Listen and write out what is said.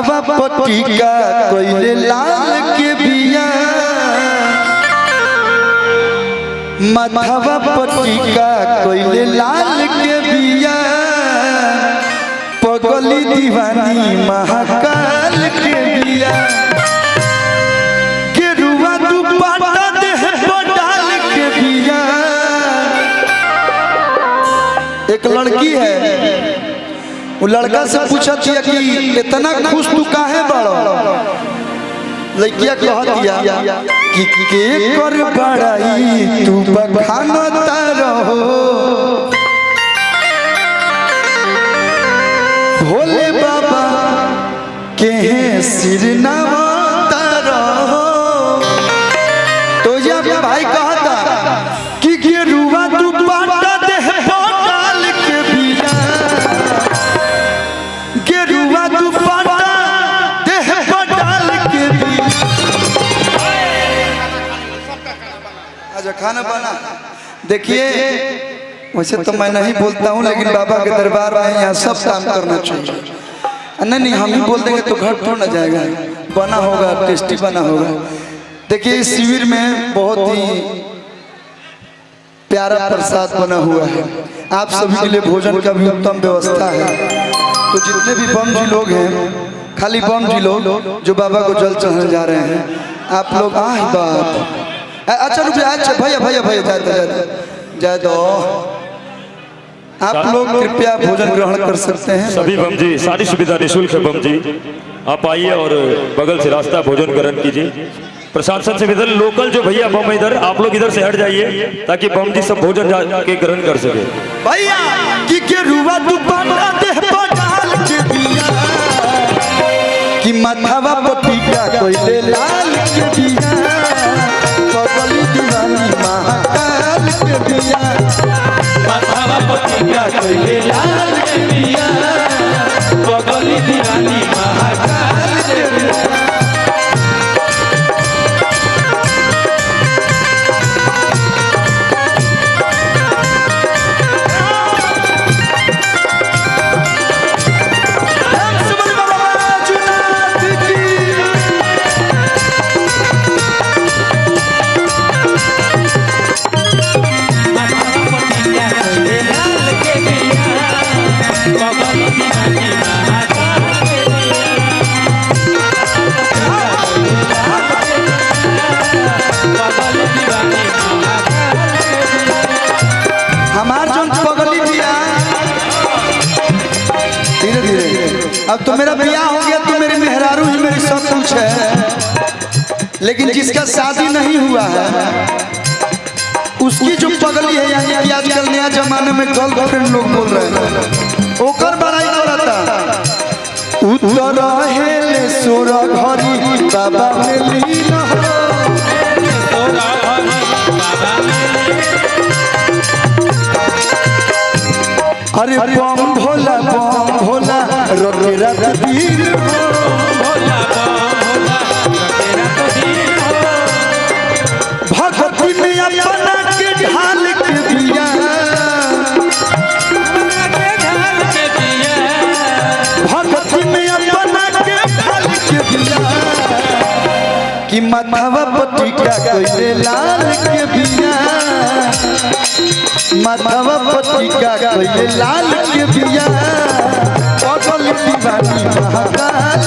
माथावा पटिका कोइले लाल के बिया माथावा पटिका कोइले लाल के बिया पगली दीवानी महाकाल के बिया गेरुआ दुपट्टा देह पर डाल के बिया। एक लड़की है वो लड़का से पूछा थिया कि इतना खुश तू काहे बड़ो लड़किया कहतिया कि के कर बड़ाई तू बखानता रहो भोले बाबा के सिर नवाता रहो। तो ये भाई कहता कि गेरुआ दुपट्टा देह पर डाल के बिया गेरुआ दुपट्टा देह पर डाल के बिया। अच्छा खाना बना देखिए वैसे तो मैं नहीं बोलता हूँ लेकिन बाबा के दरबार में यहाँ सब काम करना चाहिए। नहीं हम ही बोल देंगे तो घर थोड़ा ना जाएगा बना होगा टेस्टी बना होगा। देखिए इस शिविर में बहुत ही प्यारा प्रसाद बना हुआ है आप सभी के लिए भोजन का भी उत्तम व्यवस्था है। तो जितने भी बम जी लोग हैं खाली बम जी लोग जो बाबा को जल चढ़ाने जा रहे हैं आप लोग बात अच्छा रुपये अच्छा भैया भैया भैया जाए दो आप लोग कृपया भोजन ग्रहण कर सकते हैं। सभी बम जी सारी सुविधा निःशुल्क है बम जी आप आइए और बगल से रास्ता भोजन ग्रहण कीजिए। प्रशासन से इधर लोकल जो भैया बम इधर आप लोग इधर से हट जाइए ताकि बम जी सब भोजन के ग्रहण कर सके। भैया कि गेरुआ दुपट्टा देह पर डाल के बिया कि माथावा पटिका कोइले लाल के बिया पगली दीवानी महाकाल के बिया माथावा पटिका कोइले लाल के बिया पगली दीवानी महाकाल के बिया। अब तो मेरा ब्याह हो गया तो मेरी मेहरारू ही मेरी सब कुछ है लेकिन जिसका शादी नहीं हुआ है उसकी जो पगली है यानी कि आजकल नया जमाने में गर्लफ्रेंड लोग बोल रहे हैं ओकर बड़ाई करता उत्तर हेले सोरा घरी बाबा में लीन हो अरे बम भोला रोके रात दिन भगती में अपना के ढाल के दिया भगती में अपना के ढाल के दिया कि माथावा पटिका कोइले लाल के बिया माथावा पटिका कोइले लाल के बिया पगली दीवानी महाकाल